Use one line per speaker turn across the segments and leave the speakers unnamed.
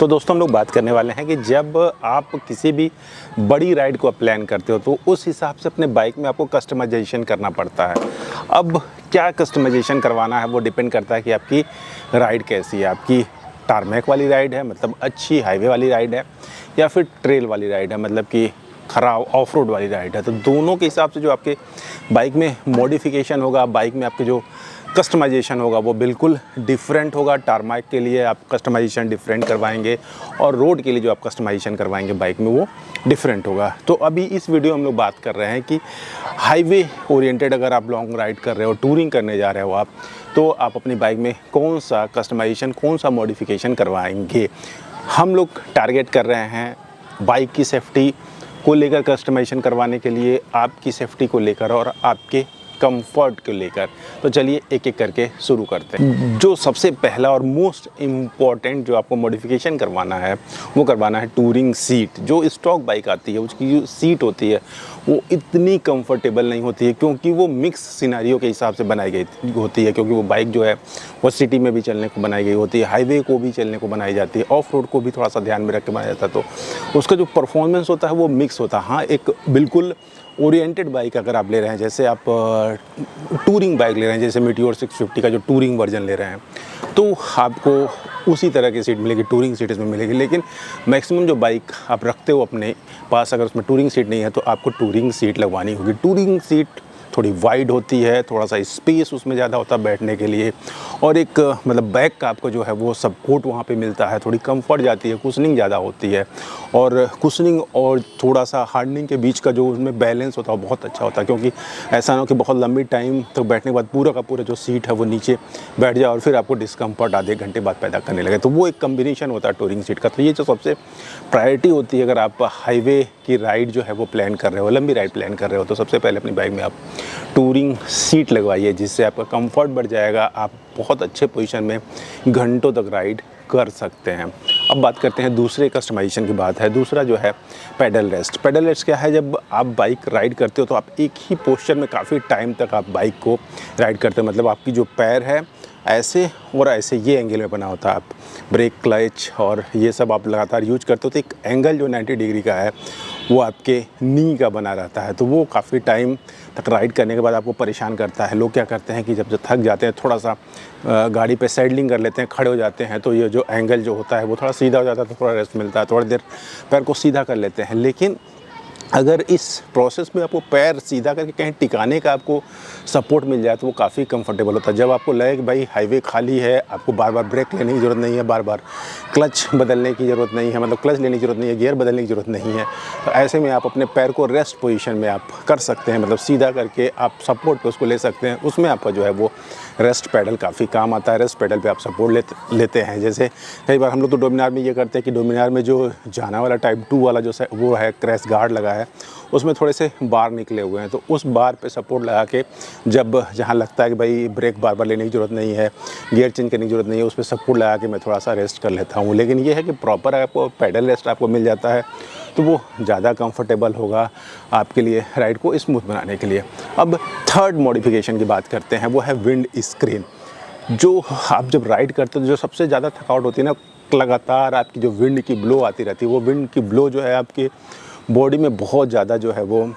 तो दोस्तों हम लोग बात करने वाले हैं कि जब आप किसी भी बड़ी राइड को प्लान करते हो तो उस हिसाब से अपने बाइक में आपको कस्टमाइजेशन करना पड़ता है। अब क्या कस्टमाइजेशन करवाना है वो डिपेंड करता है कि आपकी राइड कैसी है। आपकी टारमैक वाली राइड है, मतलब अच्छी हाईवे वाली राइड है, या फिर ट्रेल वाली राइड है, मतलब कि खराब ऑफ रोड वाली राइड है। तो दोनों के हिसाब से जो आपके बाइक में मॉडिफिकेशन होगा, बाइक में आपके जो कस्टमाइजेशन होगा वो बिल्कुल डिफरेंट होगा। टारमैक के लिए आप कस्टमाइजेशन डिफरेंट करवाएंगे और रोड के लिए जो आप कस्टमाइजेशन करवाएंगे बाइक में वो डिफरेंट होगा। तो अभी इस वीडियो में हम लोग बात कर रहे हैं कि हाईवे ओरिएंटेड अगर आप लॉन्ग राइड कर रहे हो, टूरिंग करने जा रहे हो आप, तो आप अपनी बाइक में कौन सा कस्टमाइजेशन, कौन सा मॉडिफिकेशन करवाएंगे। हम लोग टारगेट कर रहे हैं बाइक की सेफ्टी को लेकर कस्टमाइजेशन करवाने के लिए, आपकी सेफ्टी को लेकर और आपके कंफर्ट को लेकर। तो चलिए एक एक करके शुरू करते हैं। जो सबसे पहला और मोस्ट इम्पॉर्टेंट जो आपको मॉडिफिकेशन करवाना है वो करवाना है टूरिंग सीट। जो स्टॉक बाइक आती है उसकी जो सीट होती है वो इतनी कंफर्टेबल नहीं होती है, क्योंकि वो मिक्स सिनेरियो के हिसाब से बनाई गई होती है। क्योंकि वो बाइक जो है वो सिटी में भी चलने को बनाई गई होती है, हाईवे को भी चलने को बनाई जाती है, ऑफ रोड को भी थोड़ा सा ध्यान में रख के बनाया जाता है। तो उसका जो परफॉर्मेंस होता है वो मिक्स होता है। हाँ, एक बिल्कुल ओरिएंटेड बाइक अगर आप ले रहे हैं, जैसे आप टूरिंग बाइक ले रहे हैं, जैसे मीटियोर 650 का जो टूरिंग वर्जन ले रहे हैं, तो आपको उसी तरह की सीट मिलेगी, टूरिंग सीट इसमें मिलेगी। लेकिन मैक्सिमम जो बाइक आप रखते हो अपने पास, अगर उसमें टूरिंग सीट नहीं है तो आपको टूरिंग सीट लगवानी होगी। टूरिंग सीट थोड़ी वाइड होती है, थोड़ा सा स्पेस उसमें ज़्यादा होता है बैठने के लिए, और एक मतलब बैक का आपको जो है वो सपोर्ट वहाँ पे मिलता है, थोड़ी कंफर्ट जाती है, कुशनिंग ज़्यादा होती है। और कुशनिंग और थोड़ा सा हार्डनिंग के बीच का जो उसमें बैलेंस होता है वो बहुत अच्छा होता है, क्योंकि ऐसा ना हो कि बहुत लंबी टाइम तक बैठने के बाद पूरा का पूरा जो सीट है वो नीचे बैठ जाए और फिर आपको डिस्कम्फर्ट आधे घंटे बाद पैदा करने लगे। तो वो एक कम्बिनेशन होता है टूरिंग सीट का। तो ये जो सबसे प्रायोरिटी होती है अगर आप हाईवे की राइड जो है वो प्लान कर रहे हो, लंबी राइड प्लान कर रहे हो, तो सबसे पहले अपनी बाइक में आप टूरिंग सीट लगवाइए, जिससे आपका कंफर्ट बढ़ जाएगा। आप बहुत अच्छे पोजीशन में घंटों तक राइड कर सकते हैं। अब बात करते हैं दूसरे कस्टमाइजेशन की बात है। दूसरा जो है पेडल रेस्ट। पेडल रेस्ट क्या है, जब आप बाइक राइड करते हो तो आप एक ही पोस्चर में काफ़ी टाइम तक आप बाइक को राइड करते हो। मतलब आपकी जो पैर है ऐसे और ऐसे ये एंगल में बना होता है। आप ब्रेक, क्लच और ये सब आप लगातार यूज करते हो तो एक एंगल जो 90 डिग्री का है वो आपके नी का बना रहता है। तो वो काफ़ी टाइम तक राइड करने के बाद आपको परेशान करता है। लोग क्या करते हैं कि जब थक जाते हैं, थोड़ा सा गाड़ी पे साइडलिंग कर लेते हैं, खड़े हो जाते हैं, तो ये जो एंगल जो होता है वो थोड़ा सीधा हो जाता है, तो थोड़ा रेस्ट मिलता है, थोड़ी देर पैर को सीधा कर लेते हैं। लेकिन अगर इस प्रोसेस में आपको पैर सीधा करके कहीं टिकाने का आपको सपोर्ट मिल जाए तो वो काफ़ी कंफर्टेबल होता है। जब आपको लगे कि भाई हाईवे खाली है, आपको बार बार ब्रेक लेने की ज़रूरत नहीं है, बार बार क्लच बदलने की ज़रूरत नहीं है, मतलब क्लच लेने की ज़रूरत नहीं है, गियर बदलने की ज़रूरत नहीं है, तो ऐसे में आप अपने पैर को रेस्ट पोजीशन में आप कर सकते हैं। मतलब सीधा करके आप सपोर्ट पे उसको ले सकते हैं। उसमें आपका जो है वो रेस्ट पैडल काफ़ी काम आता है। रेस्ट पैडल पे आप सपोर्ट लेते हैं। जैसे कई बार हम लोग तो डोमिनार में ये करते हैं कि डोमिनार में जो जाना वाला टाइप 2 वाला जो वो है, क्रैश गार्ड लगा है, उसमें थोड़े से बार निकले हुए हैं, तो उस बार पे सपोर्ट लगा के जब जहाँ लगता है कि भाई ब्रेक बार बार लेने की ज़रूरत नहीं है, गियर चेंज करने की ज़रूरत नहीं है, उस पर सपोर्ट लगा के मैं थोड़ा सा रेस्ट कर लेता हूँ। लेकिन ये है कि प्रॉपर आपको पैडल रेस्ट आपको मिल जाता है तो वो ज़्यादा कंफर्टेबल होगा आपके लिए राइड को स्मूथ बनाने के लिए। अब थर्ड मॉडिफिकेशन की बात करते हैं, वो है विंड स्क्रीन। जो आप जब राइड करते हो तो जो सबसे ज़्यादा थकावट होती है ना, लगातार आपकी जो विंड की ब्लो आती रहती है, वो विंड की ब्लो जो है आपकी बॉडी में बहुत ज़्यादा जो है वो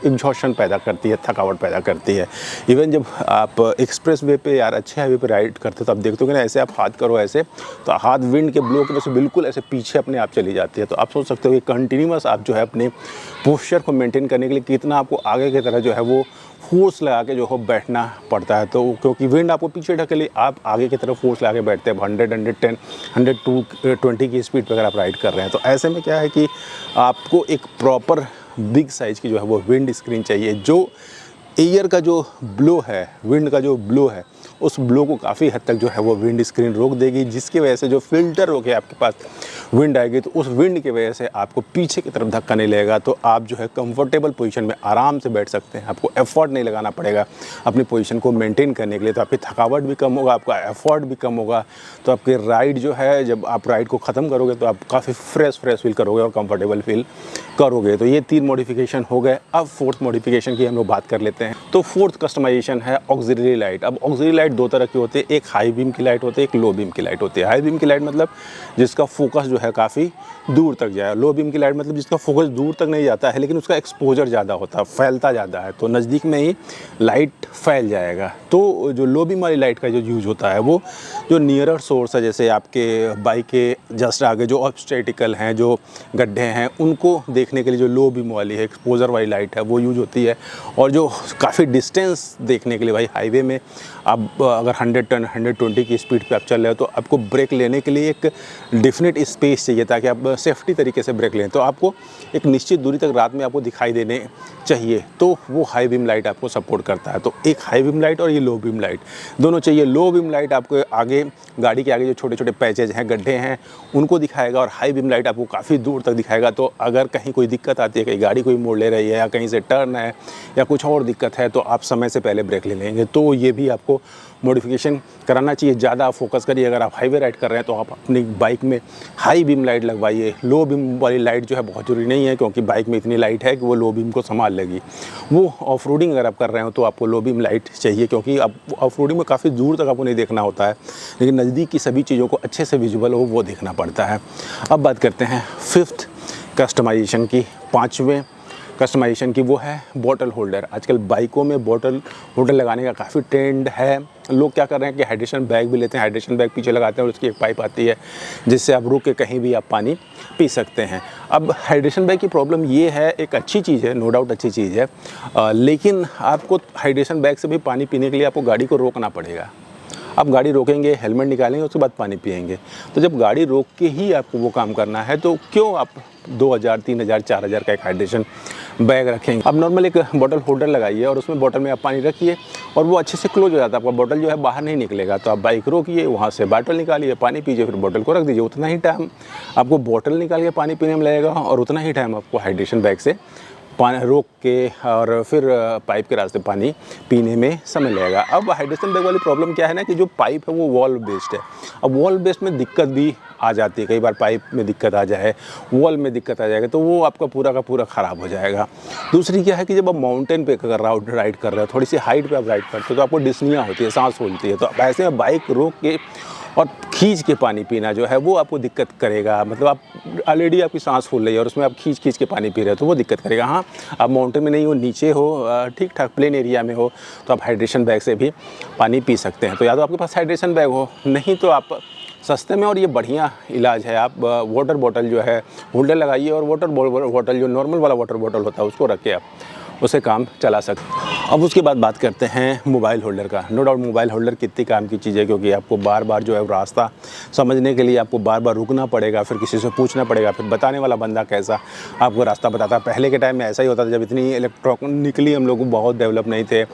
एग्जॉशन पैदा करती है, थकावट पैदा करती है। इवन जब आप एक्सप्रेस वे पे या अच्छे हाईवे पे राइड करते हो तो आप देखते हो कि ना, ऐसे आप हाथ करो ऐसे, तो हाथ विंड के ब्लो की वजह से बिल्कुल ऐसे पीछे अपने आप चली जाती है। तो आप सोच सकते हो कि कंटिन्यूअस आप जो है अपने पोस्चर को मेंटेन करने के लिए कितना आपको आगे की तरह जो है वो फोर्स लगा के जो है बैठना पड़ता है। तो क्योंकि विंड आपको पीछे ढकेले, आप आगे की तरफ फोर्स लगा के बैठते हैं 100, 110, 120 की स्पीड पर अगर आप राइड कर रहे हैं। तो ऐसे में क्या है कि आपको एक प्रॉपर बिग साइज़ की जो है वो विंड स्क्रीन चाहिए, जो एयर का जो ब्लो है, विंड का जो ब्लो है, उस ब्लो को काफ़ी हद तक जो है वो विंड स्क्रीन रोक देगी, जिसकी वजह से जो फ़िल्टर होके आपके पास विंड आएगी तो उस विंड की वजह से आपको पीछे की तरफ धक्का नहीं लगेगा। तो आप जो है कंफर्टेबल पोजीशन में आराम से बैठ सकते हैं। आपको एफर्ट नहीं लगाना पड़ेगा अपनी पोजीशन को मेंटेन करने के लिए। तो आपकी थकावट भी कम होगा, आपका एफर्ट भी कम होगा। तो आपकी राइड जो है, जब आप राइड को ख़त्म करोगे तो आप काफ़ी फ्रेश फील करोगे और कंफर्टेबल फील करोगे। तो ये 3 मॉडिफिकेशन हो गए। अब 4th मॉडिफिकेशन की हम लोग बात कर लेते हैं। तो फोर्थ कस्टमाइजेशन है ऑक्सिलरी लाइट। अब ऑक्सिलरी लाइट दो तरह की होती है, एक हाई बीम की लाइट होती है, एक लो बीम की लाइट होती है। हाई बीम की लाइट मतलब जिसका फोकस जो है काफ़ी दूर तक जाए। लो बीम की लाइट मतलब जिसका फोकस दूर तक नहीं जाता है लेकिन उसका एक्सपोजर ज़्यादा होता है, फैलता ज़्यादा है, तो नज़दीक में ही लाइट फैल जाएगा। तो जो लो बीम वाली लाइट का जो यूज़ होता है वो जो नियरर सोर्स है, जैसे आपके बाइक के जस्ट आगे जो ऑब्स्टेटिकल हैं, जो गड्ढे हैं, उनको देखने के लिए जो लो बीम वाली है, एक्सपोजर वाली लाइट है, वो यूज़ होती है। और जो काफ़ी डिस्टेंस देखने के लिए, भाई हाईवे में आप अगर 110-120 की स्पीड पे आप चल रहे हो तो आपको ब्रेक लेने के लिए एक डेफिनेट स्पेस चाहिए ताकि आप सेफ्टी तरीके से ब्रेक लें। तो आपको एक निश्चित दूरी तक रात में आपको दिखाई देने चाहिए, तो वो हाई बीम लाइट आपको सपोर्ट करता है। तो एक हाई बीम लाइट और ये लो बीम लाइट दोनों चाहिए। लो बीम लाइट आपको आगे गाड़ी के आगे जो छोटे छोटे पैचेज हैं, गड्ढे हैं, उनको दिखाएगा, और हाई बीम लाइट आपको काफ़ी दूर तक दिखाएगा। तो अगर कहीं कोई दिक्कत आती है, कहीं गाड़ी कोई मोड़ ले रही है या कहीं से टर्न है या कुछ और दिक्कत है, तो आप समय से पहले ब्रेक ले लेंगे। तो ये भी आपको मॉडिफिकेशन कराना चाहिए। ज़्यादा फोकस करिए, अगर आप हाईवे राइड कर रहे हैं तो आप अपनी बाइक में हाई बीम लाइट लगवाइए। लो बीम वाली लाइट जो है बहुत ज़रूरी नहीं है, क्योंकि बाइक में इतनी लाइट है कि वो लो बीम को संभाल लेगी। वो ऑफ रोडिंग अगर आप कर रहे हो तो आपको लो बीम लाइट चाहिए, क्योंकि आप ऑफ रोडिंग में काफ़ी दूर तक आपको नहीं देखना होता है, लेकिन नज़दीक की सभी चीज़ों को अच्छे से विजुअल हो वो देखना पड़ता है। अब बात करते हैं फिफ्थ कस्टमाइजेशन की, पाँचवें कस्टमाइजेशन की, वो है बॉटल होल्डर। आजकल बाइकों में बॉटल होल्डर लगाने का काफ़ी ट्रेंड है। लोग क्या कर रहे हैं कि हाइड्रेशन बैग भी लेते हैं, हाइड्रेशन बैग पीछे लगाते हैं और उसकी एक पाइप आती है जिससे आप रुक के कहीं भी आप पानी पी सकते हैं। अब हाइड्रेशन बैग की प्रॉब्लम ये है, एक अच्छी चीज़ है, नो डाउट अच्छी चीज़ है, लेकिन आपको हाइड्रेशन बैग से भी पानी पीने के लिए आपको गाड़ी को रोकना पड़ेगा। आप गाड़ी रोकेंगे, हेलमेट निकालेंगे, उसके बाद पानी पिएंगे। तो जब गाड़ी रोक के ही आपको वो काम करना है तो क्यों आप 2000, 3000, 4000 का एक हाइड्रेशन बैग रखेंगे। अब नॉर्मल एक बॉटल होल्डर लगाइए और उसमें बॉटल में आप पानी रखिए और वो अच्छे से क्लोज हो जाता है, आपका बॉटल जो है बाहर नहीं निकलेगा। तो आप बाइक रोकिए, वहाँ से बॉटल निकालिए, पानी पीजिए, फिर बॉटल को रख दीजिए। उतना ही टाइम आपको बॉटल निकाल के पानी पीने में लगेगा और उतना ही टाइम आपको हाइड्रेशन बैग से पानी रोक के और फिर पाइप के रास्ते पानी पीने में समय लगेगा। अब हाइड्रेशन बैग वाली प्रॉब्लम क्या है ना कि जो पाइप है वो वॉल्व बेस्ड है। अब वॉल्व बेस्ड में दिक्कत भी आ जाती है, कई बार पाइप में दिक्कत आ जाए, वॉल में दिक्कत आ जाएगा, तो वो आपका पूरा का पूरा ख़राब हो जाएगा। दूसरी क्या है कि जब आप माउंटेन पे अगर राइड कर रहे हो, थोड़ी सी हाइट पे आप राइड करते हो तो आपको डिस्निया होती है, सांस फूलती है। तो ऐसे में बाइक रोक के और खींच के पानी पीना जो है वो आपको दिक्कत करेगा। मतलब आप ऑलरेडी आपकी सांस फूल रही है और उसमें आप खींच के पानी पी रहे हो तो वो दिक्कत करेगा। हाँ, आप माउंटेन में नहीं हो, नीचे हो, ठीक ठाक प्लेन एरिया में हो, तो आप हाइड्रेशन बैग से भी पानी पी सकते हैं। तो या तो आपके पास हाइड्रेशन बैग हो, नहीं तो आप सस्ते में, और ये बढ़िया इलाज है, आप वाटर बॉटल जो है होल्डर लगाइए और वाटर बॉटल जो नॉर्मल वाला वाटर बॉटल होता है उसको रख के आप उसे काम चला सकते हैं। अब उसके बाद बात करते हैं मोबाइल होल्डर का। नो डाउट मोबाइल होल्डर कितनी काम की चीज़ है, क्योंकि आपको बार बार जो है रास्ता समझने के लिए आपको बार बार रुकना पड़ेगा, फिर किसी से पूछना पड़ेगा, फिर बताने वाला बंदा कैसा आपको रास्ता बताता है। पहले के टाइम में ऐसा ही होता था, जब इतनी इलेक्ट्रॉनिकली हम लोग बहुत डेवलप नहीं थे,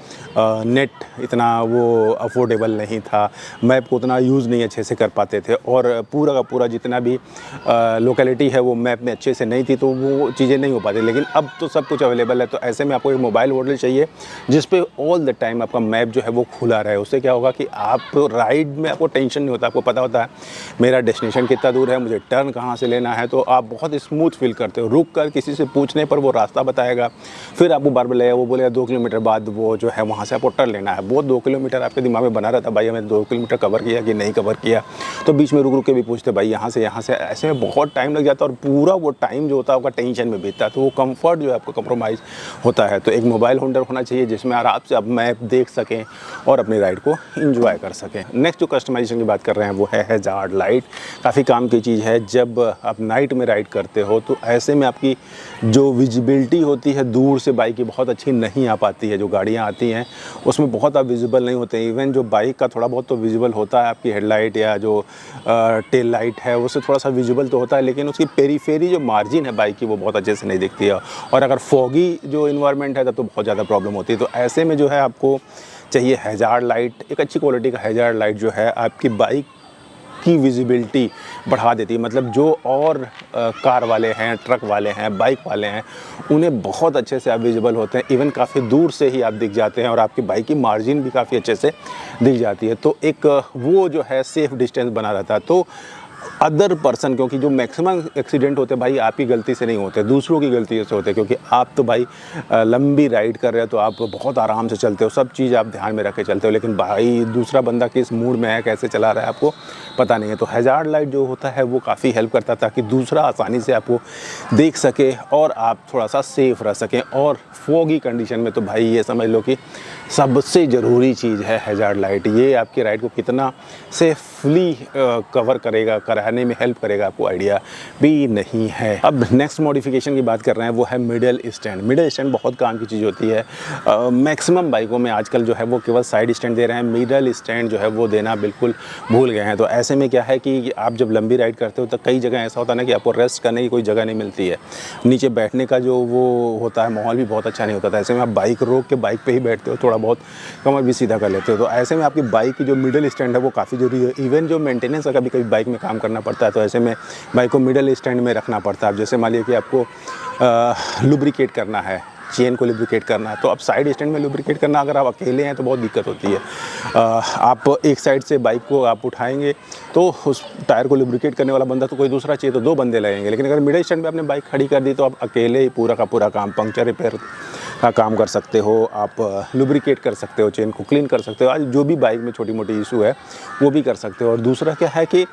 नेट इतना वो अफोर्डेबल नहीं था, मैप को उतना यूज़ नहीं अच्छे से कर पाते थे, और पूरा का पूरा जितना भी लोकेलिटी है वो मैप में अच्छे से नहीं थी, तो वो चीज़ें नहीं हो पाती। लेकिन अब तो सब कुछ अवेलेबल है, तो ऐसे में आपको एक मोबाइल होल्डर चाहिए जिस पे ऑल द टाइम आपका मैप जो है वो खुला रहे। उससे क्या होगा कि आप राइड में आपको टेंशन नहीं होता, आपको पता होता है मेरा डेस्टिनेशन कितना दूर है, मुझे टर्न कहाँ से लेना है, तो आप बहुत स्मूथ फील करते हो। रुक कर किसी से पूछने पर वो रास्ता बताएगा, फिर आपको बार बार लगेगा, वो बोलेगा 2 किलोमीटर बाद वो जो है वहाँ से आपको टर्न लेना है। वो 2 किलोमीटर आपके दिमाग में बना रहता है, भाई हमें 2 किलोमीटर कवर किया कि नहीं कवर किया, तो बीच में रुक रुक के भी पूछते भाई यहाँ से। ऐसे में बहुत टाइम लग जाता है और पूरा वो टाइम जो होता है आपका टेंशन में बीतता है, तो वो कंफर्ट जो है आपको कंप्रोमाइज़ होता है। तो एक मोबाइल होल्डर होना चाहिए जिसमें आराम से आप मैप देख सकें और अपनी राइड को एंजॉय कर सकें। नेक्स्ट जो कस्टमाइजेशन की बात कर रहे हैं वो है हैजार्ड लाइट। काफ़ी काम की चीज़ है। जब आप नाइट में राइड करते हो तो ऐसे में आपकी जो विजिबिलिटी होती है दूर से बाइक की बहुत अच्छी नहीं आ पाती है। जो गाड़ियाँ आती हैं उसमें बहुत आप विजिबल नहीं होते हैं। इवन जो बाइक का थोड़ा बहुत तो विजिबल होता है, आपकी हेडलाइट या जो टेल लाइट है उससे थोड़ा सा विजिबल तो होता है, लेकिन उसकी पेरीफेरी जो मार्जिन है बाइक की वो बहुत अच्छे से नहीं दिखती है। और अगर फॉगी जो इन्वायरमेंट है तब तो बहुत ज़्यादा प्रॉब्लम होती है। तो ऐसे में जो है आपको चाहिए हैजार्ड लाइट। एक अच्छी क्वालिटी का हैजार्ड लाइट जो है आपकी बाइक की विजिबिलिटी बढ़ा देती है। मतलब जो और कार वाले हैं, ट्रक वाले हैं, बाइक वाले हैं, उन्हें बहुत अच्छे से आप विजिबल होते हैं। इवन काफ़ी दूर से ही आप दिख जाते हैं और आपकी बाइक की मार्जिन भी काफ़ी अच्छे से दिख जाती है। तो एक वो जो है सेफ़ डिस्टेंस बना रहता है। तो अदर पर्सन, क्योंकि जो मैक्सिमम एक्सीडेंट होते हैं भाई आपकी गलती से नहीं होते, दूसरों की गलती से होते हैं, क्योंकि आप तो भाई लंबी राइड कर रहे हो तो आप बहुत आराम से चलते हो, सब चीज़ आप ध्यान में रख के चलते हो, लेकिन भाई दूसरा बंदा किस मूड में है, कैसे चला रहा है, आपको पता नहीं है। तो हैजार्ड लाइट जो होता है वो काफ़ी हेल्प करता है ताकि दूसरा आसानी से आपको देख सके और आप थोड़ा सा सेफ रह सकें। और फोगी कंडीशन में तो भाई ये समझ लो कि सबसे ज़रूरी चीज़ है हैजार्ड लाइट। ये आपकी राइड को कितना सेफली कवर करेगा, कराने में हेल्प करेगा, आपको आइडिया भी नहीं है। अब नेक्स्ट मॉडिफिकेशन की बात कर रहे हैं, वो है मिडल स्टैंड। मिडल स्टैंड बहुत काम की चीज़ होती है। मैक्सिमम बाइकों में आजकल जो है वो केवल साइड स्टैंड दे रहे हैं, मिडल स्टैंड जो है वो देना बिल्कुल भूल गए हैं। तो ऐसे में क्या है कि आप जब लंबी राइड करते हो तो कई जगह ऐसा होता है ना कि आपको रेस्ट करने की कोई जगह नहीं मिलती है, नीचे बैठने का जो वो होता है माहौल भी बहुत अच्छा नहीं होता था। ऐसे में आप बाइक रोक के बाइक पे ही बैठते हो, थोड़ा बहुत कमर भी सीधा कर लेते हो। तो ऐसे में आपकी बाइक की जो मिडल स्टैंड है वो काफ़ी ज़रूरी है। इवन जो मेंटेनेंस का कभी कभी बाइक में काम करना पड़ता है, तो ऐसे में बाइक को मिडल स्टैंड में रखना पड़ता है। जैसे मान लीजिए कि आपको लुब्रिकेट करना है, चेन को लुब्रिकेट करना है, तो अब साइड स्टैंड में लुब्रिकेट करना अगर आप अकेले हैं तो बहुत दिक्कत होती है। आप एक साइड से बाइक को आप उठाएंगे तो उस टायर को लुब्रिकेट करने वाला बंदा तो कोई दूसरा चाहिए, तो 2 बंदे लगेंगे। लेकिन अगर मिडिल स्टैंड पे आपने बाइक खड़ी कर दी तो आप अकेले ही पूरा का पूरा काम, पंक्चर रिपेयर का काम कर सकते हो, आप लुब्रिकेट कर सकते हो, चेन को क्लीन कर सकते हो, आज जो भी बाइक में छोटी मोटी इशू है वो भी कर सकते हो। और दूसरा क्या है कि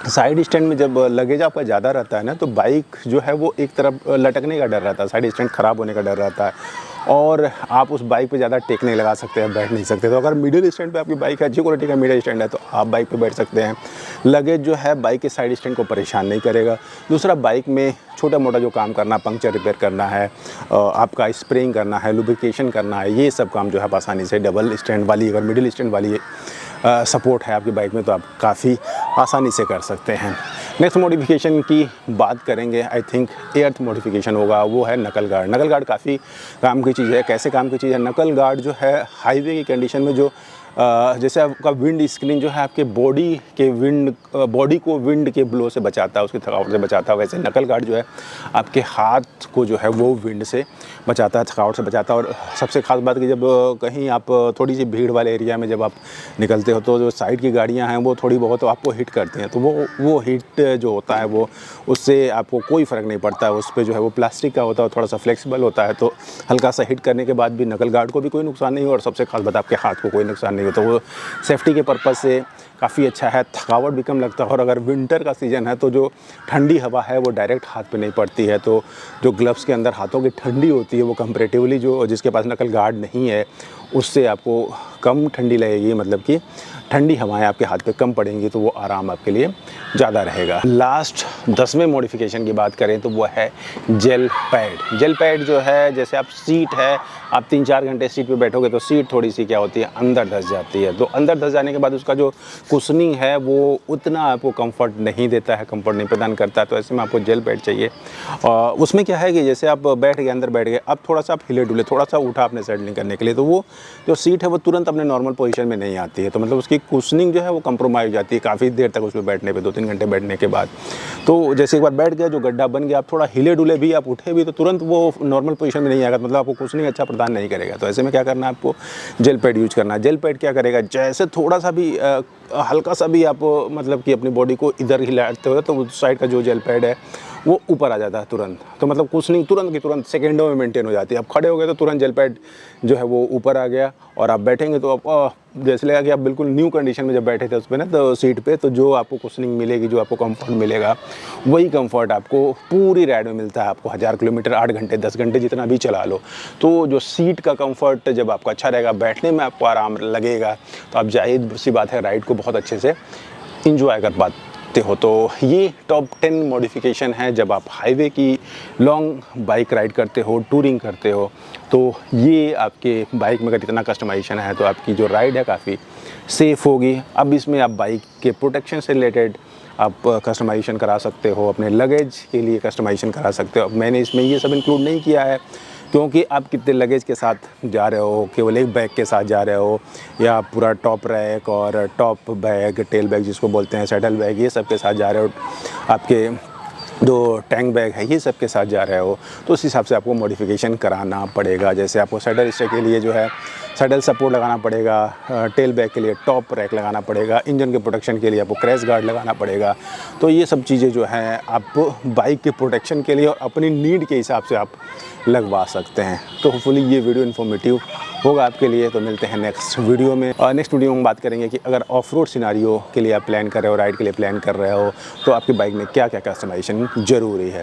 साइड स्टैंड में जब लगेज आपका ज़्यादा रहता है ना, तो बाइक जो है वो एक तरफ लटकने का डर रहता है, साइड स्टैंड ख़राब होने का डर रहता है और आप उस बाइक पे ज़्यादा टेक नहीं लगा सकते हैं, बैठ नहीं सकते। तो अगर मिडिल स्टैंड पे आपकी बाइक है, अच्छी क्वालिटी का मिडिल स्टैंड है, तो आप बाइक पे बैठ सकते हैं। लगेज जो है बाइक के साइड स्टैंड को परेशान नहीं करेगा। दूसरा, बाइक में छोटा मोटा जो काम करना, पंक्चर रिपेयर करना है, आपका स्प्रेइंग करना है, लुब्रिकेशन करना है, ये सब काम जो है आसानी से डबल स्टैंड वाली, अगर मिडिल स्टैंड वाली सपोर्ट है आपकी बाइक में तो आप काफ़ी आसानी से कर सकते हैं। नेक्स्ट मॉडिफिकेशन की बात करेंगे, आई थिंक एर्थ मॉडिफिकेशन होगा, वो है नकल गार्ड। नकल गार्ड काफ़ी काम की चीज़ है। कैसे काम की चीज़ है? नकल गार्ड जो है हाईवे की कंडीशन में जो जैसे आपका विंड स्क्रीन जो है आपके बॉडी को विंड के ब्लो से बचाता है, उसकी थकावट से बचाता है, वैसे नकल गार्ड जो है आपके हाथ को जो है वो विंड से बचाता है, थकावट से बचाता है। और सबसे खास बात कि जब कहीं आप थोड़ी सी भीड़ वाले एरिया में जब आप निकलते हो तो जो साइड की गाड़ियां हैं वो थोड़ी बहुत आपको हिट करती हैं, तो वो हिट जो होता है वो उससे आपको कोई फ़र्क नहीं पड़ता है। उस पर जो है वो प्लास्टिक का होता है, थोड़ा सा फ्लेक्सिबल होता है, तो हल्का सा हिट करने के बाद भी नकल गार्ड को भी कोई नुकसान नहीं हो और सबसे खास बात आपके हाथ को कोई नुकसान नहीं हो, तो वो सेफ्टी के पर्पज़ से काफ़ी अच्छा है। थकावट भी कम लगता है। और अगर विंटर का सीज़न है तो जो ठंडी हवा है वो डायरेक्ट हाथ पे नहीं पड़ती है, तो जो ग्लव्स के अंदर हाथों की ठंडी होती है वो कंपैरेटिवली जो जिसके पास नकल गार्ड नहीं है उससे आपको कम ठंडी लगेगी, मतलब कि ठंडी हवाएं आपके हाथ पे कम पड़ेंगी, तो वो आराम आपके लिए ज़्यादा रहेगा। लास्ट 10वें मॉडिफिकेशन की बात करें तो वो है जेल पैड। जेल पैड जो है, जैसे आप सीट है, आप 3-4 घंटे सीट पे बैठोगे तो सीट थोड़ी सी क्या होती है, अंदर धंस जाती है। तो अंदर धंस जाने के बाद उसका जो कुशनिंग है वो उतना आपको कंफर्ट नहीं देता है, कंफर्ट नहीं प्रदान करता है। तो ऐसे में आपको जेल पैड चाहिए। उसमें क्या है कि जैसे आप बैठ गए, अंदर बैठ गए, अब थोड़ा सा आप हिले डुले, थोड़ा सा उठा आपने सेटलिंग करने के लिए, तो वो जो सीट है वो तुरंत अपने नॉर्मल पोजीशन में नहीं आती है, तो मतलब उसकी कुशनिंग जो है वो कंप्रोमाइज़ हो जाती है काफ़ी देर तक उस पर बैठने पे, 2-3 घंटे बैठने के बाद। तो जैसे एक बार बैठ गया, जो गड्ढा बन गया, आप थोड़ा हिले डुले भी, आप उठे भी, तो तुरंत वो नॉर्मल पोजीशन में नहीं आएगा, मतलब आपको कुशनिंग अच्छा प्रदान नहीं करेगा। तो ऐसे में क्या करना है, आपको जेल पैड यूज करना है। जेल पैड क्या करेगा, जैसे थोड़ा सा भी हल्का सा भी आप मतलब कि अपनी बॉडी को इधर हिलाते हो तो उस साइड का जो जेल पैड है वो ऊपर आ जाता है तुरंत, तो मतलब कुशनिंग तुरंत की तुरंत सेकेंडों में मेंटेन हो जाती है। आप खड़े हो गए तो तुरंत जेल पैड जो है वो ऊपर आ गया, और आप बैठेंगे तो आप जैसे लगेगा कि आप बिल्कुल न्यू कंडीशन में जब बैठे थे उस पर ना, तो सीट पे, तो जो आपको कुशनिंग मिलेगी, जो आपको कंफर्ट मिलेगा, वही कंफर्ट आपको पूरी राइड में मिलता है। आपको 1000 किलोमीटर 8 घंटे 10 घंटे जितना भी चला लो, तो जो सीट का कंफर्ट जब आपका अच्छा रहेगा, बैठने में आपको आराम लगेगा, तो आप जाहिर सी बात है राइड को बहुत अच्छे से इंजॉय कर पाते हो। तो ये टॉप 10 मॉडिफिकेशन है जब आप हाईवे की लॉन्ग बाइक राइड करते हो, टूरिंग करते हो, तो ये आपके बाइक में अगर इतना कस्टमाइजेशन है तो आपकी जो राइड है काफ़ी सेफ़ होगी। अब इसमें आप बाइक के प्रोटेक्शन से रिलेटेड आप कस्टमाइजेशन करा सकते हो, अपने लगेज के लिए कस्टमाइजेशन करा सकते हो। अब मैंने इसमें ये सब इंक्लूड नहीं किया है क्योंकि आप कितने लगेज के साथ जा रहे हो, केवल एक बैग के साथ जा रहे हो या पूरा टॉप रैक और टॉप बैग, टेल बैग जिसको बोलते हैं, सैडल बैग, ये सब के साथ जा रहे हो, आपके जो टैंक बैग है ये सब के साथ जा रहे हो, तो उस हिसाब से आपको मॉडिफिकेशन कराना पड़ेगा। जैसे आपको सैडल स्टे के लिए जो है सैडल सपोर्ट लगाना पड़ेगा, टेल बैग के लिए टॉप रैक लगाना पड़ेगा, इंजन के प्रोटेक्शन के लिए आपको क्रैश गार्ड लगाना पड़ेगा। तो ये सब चीज़ें जो हैं आप बाइक के प्रोटेक्शन के लिए और अपनी नीड के हिसाब से आप लगवा सकते हैं। तो होपफुली ये वीडियो इन्फॉर्मेटिव होगा आपके लिए। तो मिलते हैं नेक्स्ट वीडियो में, और नेक्स्ट वीडियो में हम बात करेंगे कि अगर ऑफ रोड सिनारियो के लिए आप प्लान कर रहे हो, राइड के लिए प्लान कर रहे हो, तो आपकी बाइक में क्या क्या कस्टमाइजेशन ज़रूरी है।